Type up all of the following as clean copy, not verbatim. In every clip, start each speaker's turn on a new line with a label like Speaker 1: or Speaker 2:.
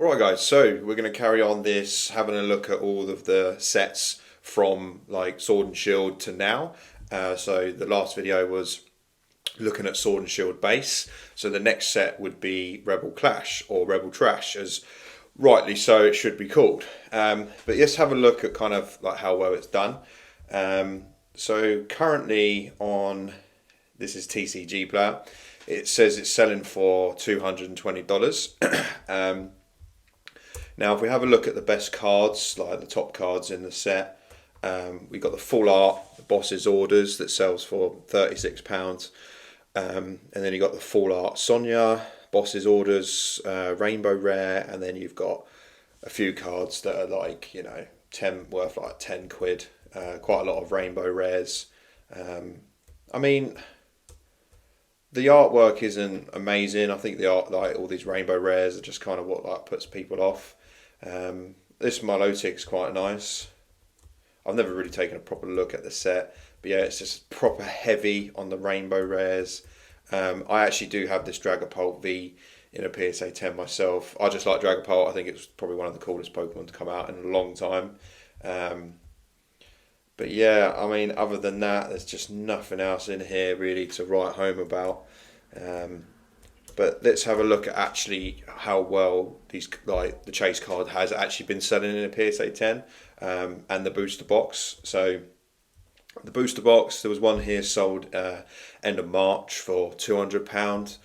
Speaker 1: Alright guys, so we're going to carry on this, having a look at all of the sets from like Sword and Shield to now. So the last video was looking at Sword and Shield base. So the next set would be Rebel Clash or Rebel Trash, as rightly so it should be called. But let's have a look at kind of like how well it's done. So currently on, this is TCG Player, it says it's selling for $220. Now, if we have a look at the best cards, like the top cards in the set, we've got the Full Art, the Boss's Orders, that sells for £36. And then you've got the Full Art Sonya, Boss's Orders, Rainbow Rare, and then you've got a few cards that are like, you know, 10 worth like 10 quid. Quite a lot of Rainbow Rares. I mean, the artwork isn't amazing. I think the art, like all these Rainbow Rares, are just kind of what like puts people off. This Milotic's quite nice. I've never really taken a proper look at the set, but yeah, it's just proper heavy on the Rainbow Rares. I actually do have this Dragapult V in a PSA 10 myself. I just like Dragapult. I think it's probably one of the coolest Pokemon to come out in a long time. But yeah, I mean, other than that, there's just nothing else in here really to write home about. But let's have a look at actually how well these, like the chase card has actually been selling in a PSA 10, and the booster box. So the booster box, there was one here sold end of March for £200.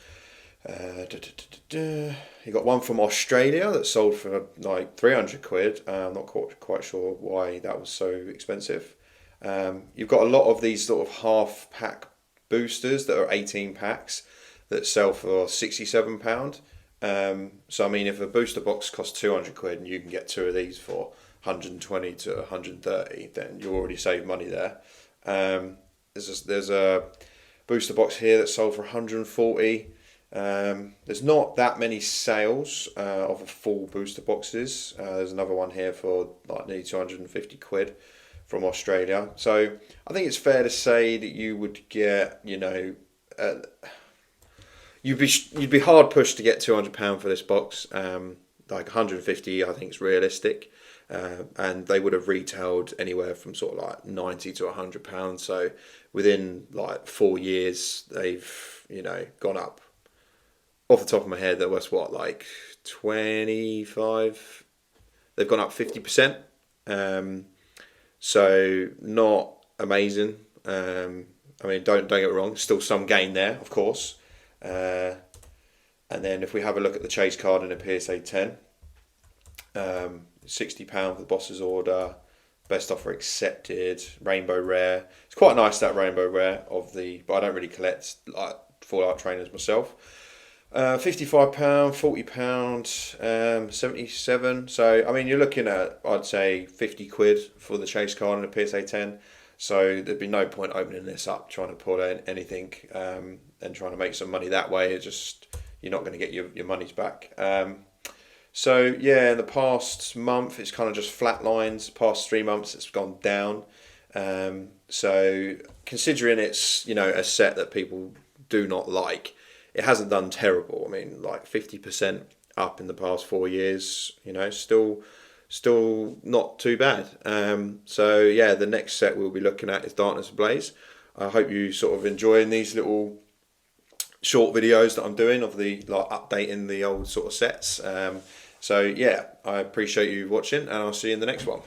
Speaker 1: You got one from Australia that sold for like 300 quid. I'm not quite sure why that was so expensive. You've got a lot of these sort of half pack boosters that are 18 packs that sell for £67. So I mean, if a booster box costs 200 quid and you can get two of these for 120 to 130, then you already save money there. There's a booster box here that sold for 140. There's not that many sales of full booster boxes. There's another one here for like nearly 250 quid from Australia. So I think it's fair to say that you would get, you know, you'd be hard pushed to get £200 for this box. Like 150, I think is realistic, and they would have retailed anywhere from sort of like 90 to £100. So within like 4 years, they've, you know, gone up. Off the top of my head, there was what, like 25. They've gone up 50%. So not amazing. I mean, don't get me wrong. Still some gain there, of course. And then if we have a look at the chase card in a PSA 10, £60 for the Boss's Order, best offer accepted, Rainbow Rare. It's quite nice, that Rainbow Rare of the, but I don't really collect like Full Art trainers myself. £55, £40, 77. So I mean, you're looking at, I'd say, 50 quid for the chase card in a PSA 10. So there'd be no point opening this up, trying to pull in anything, and trying to make some money that way. It's just, you're not going to get your money's back. So yeah, in the past month, it's kind of just flatlines. Past 3 months, it's gone down. So considering it's, you know, a set that people do not like, it hasn't done terrible. I mean, like 50% up in the past 4 years, you know, still not too bad. So yeah, the next set we'll be looking at is Darkness Ablaze. I hope you sort of enjoying these little short videos that I'm doing of the, like, updating the old sort of sets. So yeah, I appreciate you watching, and I'll see you in the next one.